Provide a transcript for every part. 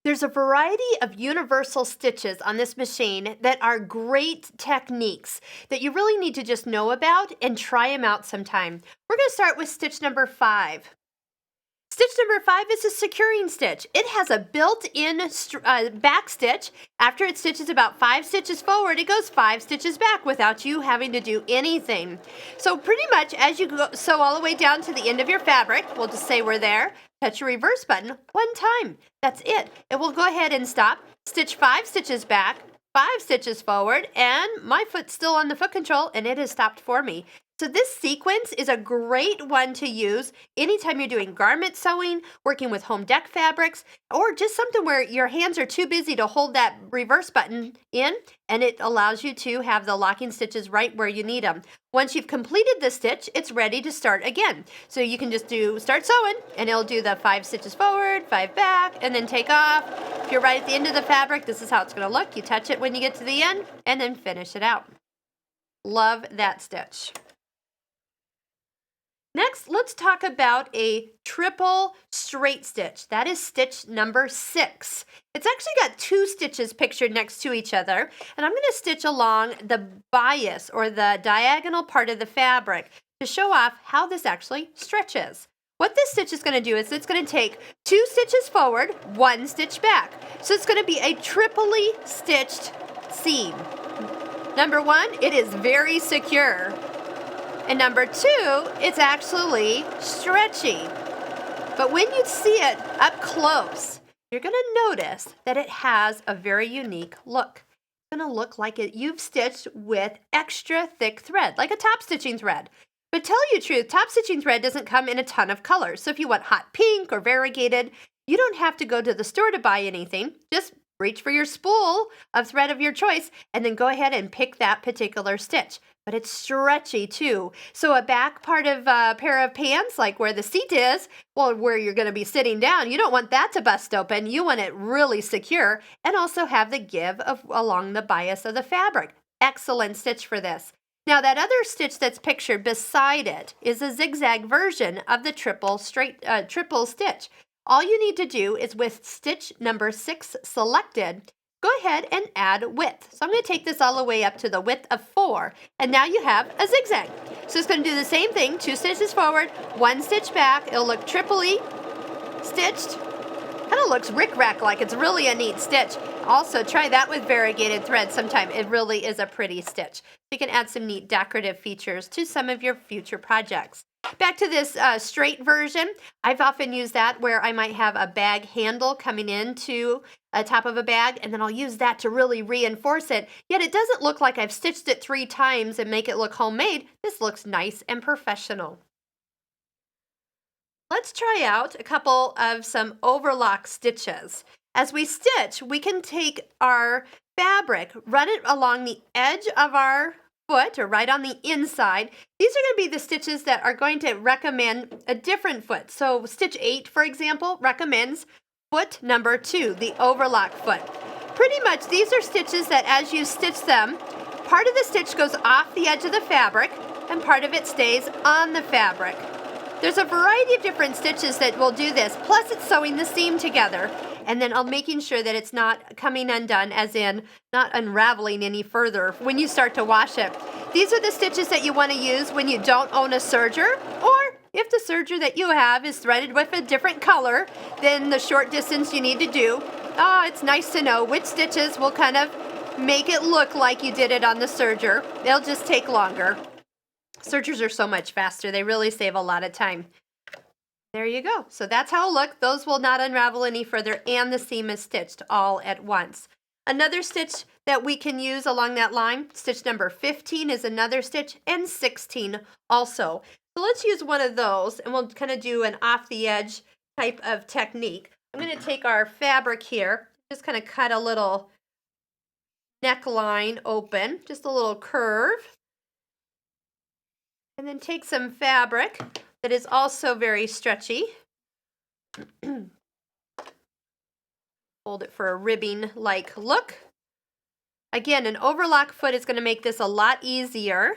There's a variety of universal stitches on this machine that are great techniques that you really need to just know about and try them out sometime. We're going to start with stitch number 5. Stitch number 5 is a securing stitch. It has a built-in back stitch. After it stitches about 5 stitches forward, it goes 5 stitches back without you having to do anything. So pretty much as you go sew all the way down to the end of your fabric, we'll just say we're there, touch your reverse button one time. That's it. It will go ahead and stop, stitch 5 stitches back, 5 stitches forward, and my foot's still on the foot control and it has stopped for me. So this sequence is a great one to use anytime you're doing garment sewing, working with home deck fabrics, or just something where your hands are too busy to hold that reverse button in, and it allows you to have the locking stitches right where you need them. Once you've completed the stitch, it's ready to start again. So you can just start sewing, and it'll do the 5 stitches forward, 5 back, and then take off. If you're right at the end of the fabric, this is how it's going to look. You touch it when you get to the end, and then finish it out. Love that stitch. Next, let's talk about a triple straight stitch. That is stitch number 6. It's actually got 2 stitches pictured next to each other, and I'm going to stitch along the bias or the diagonal part of the fabric to show off how this actually stretches. What this stitch is going to do is it's going to take 2 stitches forward, 1 stitch back. So it's going to be a triply stitched seam. Number 1, it is very secure. And number 2, it's actually stretchy. But when you see it up close, you're going to notice that it has a very unique look. It's going to look like you've stitched with extra thick thread, like a top stitching thread. But tell you the truth, top stitching thread doesn't come in a ton of colors. So if you want hot pink or variegated, you don't have to go to the store to buy anything. Just reach for your spool of thread of your choice and then go ahead and pick that particular stitch. But it's stretchy too. So a back part of a pair of pants, like where the seat is, well, where you're going to be sitting down, you don't want that to bust open. You want it really secure and also have the give along the bias of the fabric. Excellent stitch for this. Now that other stitch that's pictured beside it is a zigzag version of the triple stitch. All you need to do is with stitch number 6 selected, go ahead and add width. So I'm going to take this all the way up to the width of 4, and now you have a zigzag. So it's going to do the same thing, 2 stitches forward, 1 stitch back. It'll look triply stitched. Kind of looks rickrack like. It's really a neat stitch. Also, try that with variegated thread sometime. It really is a pretty stitch. You can add some neat decorative features to some of your future projects. Back to this straight version, I've often used that where I might have a bag handle coming into the top of a bag, and then I'll use that to really reinforce it. Yet it doesn't look like I've stitched it 3 times and make it look homemade. This looks nice and professional. Let's try out a couple of some overlock stitches. As we stitch, we can take our fabric, run it along the edge of our foot or right on the inside. These are going to be the stitches that are going to recommend a different foot. So stitch 8, for example, recommends foot number 2, the overlock foot. Pretty much these are stitches that as you stitch them, part of the stitch goes off the edge of the fabric and part of it stays on the fabric. There's a variety of different stitches that will do this, plus it's sewing the seam together. And then I'm making sure that it's not coming undone, as in not unraveling any further when you start to wash it. These are the stitches that you want to use when you don't own a serger, or if the serger that you have is threaded with a different color than the short distance you need to do. It's nice to know which stitches will kind of make it look like you did it on the serger. They'll just take longer. Sergers are so much faster. They really save a lot of time. There you go. So that's how it'll look. Those will not unravel any further, and the seam is stitched all at once. Another stitch that we can use along that line, stitch number 15 is another stitch, and 16 also. So let's use one of those, and we'll kind of do an off the edge type of technique. I'm going to take our fabric here, just kind of cut a little neckline open, just a little curve, and then take some fabric that is also very stretchy. Hold it for a ribbing-like look. Again, an overlock foot is going to make this a lot easier.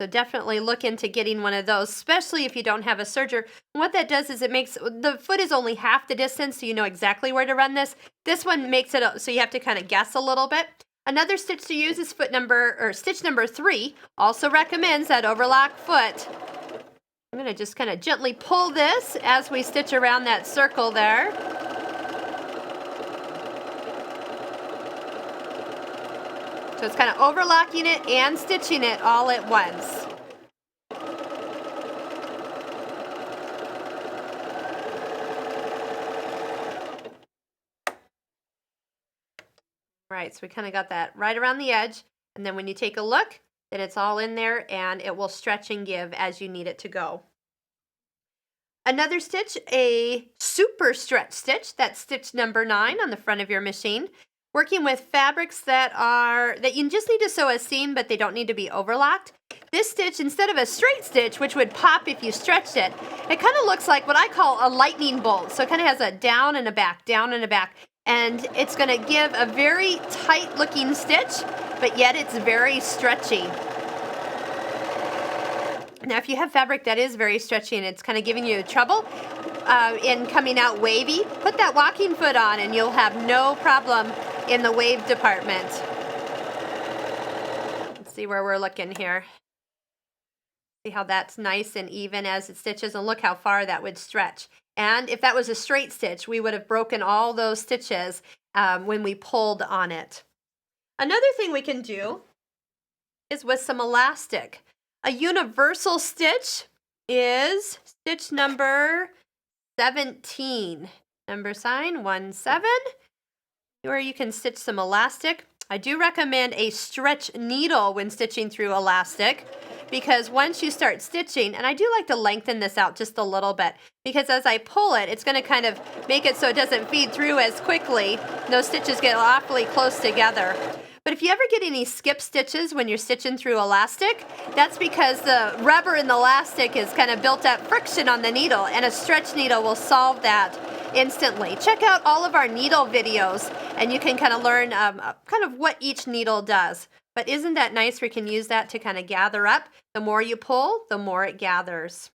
So definitely look into getting one of those, especially if you don't have a serger. And what that does is it makes, the foot is only half the distance, so you know exactly where to run this. This one makes it so you have to kind of guess a little bit. Another stitch to use is stitch number 3. Also recommends that overlock foot. I'm going to just kind of gently pull this as we stitch around that circle there. So it's kind of overlocking it and stitching it all at once. Right, so we kind of got that right around the edge. And then when you take a look, then it's all in there and it will stretch and give as you need it to go. Another stitch, a super stretch stitch. That's stitch number 9 on the front of your machine. Working with fabrics that you just need to sew a seam, but they don't need to be overlocked. This stitch, instead of a straight stitch, which would pop if you stretched it, it kind of looks like what I call a lightning bolt. So it kind of has a down and a back, down and a back. And it's going to give a very tight looking stitch, but yet it's very stretchy. Now, if you have fabric that is very stretchy and it's kind of giving you trouble in coming out wavy, put that walking foot on and you'll have no problem in the wave department. Let's see where we're looking here. See how that's nice and even as it stitches, and look how far that would stretch. And if that was a straight stitch, we would have broken all those stitches when we pulled on it. Another thing we can do is with some elastic. A universal stitch is stitch number 17. Number sign 17, where you can stitch some elastic. I do recommend a stretch needle when stitching through elastic, because once you start stitching, and I do like to lengthen this out just a little bit, because as I pull it, it's going to kind of make it so it doesn't feed through as quickly. Those stitches get awfully close together. But if you ever get any skip stitches when you're stitching through elastic, that's because the rubber in the elastic is kind of built up friction on the needle, and a stretch needle will solve that instantly. Check out all of our needle videos and you can kind of learn kind of what each needle does. But isn't that nice? We can use that to kind of gather up. The more you pull, the more it gathers.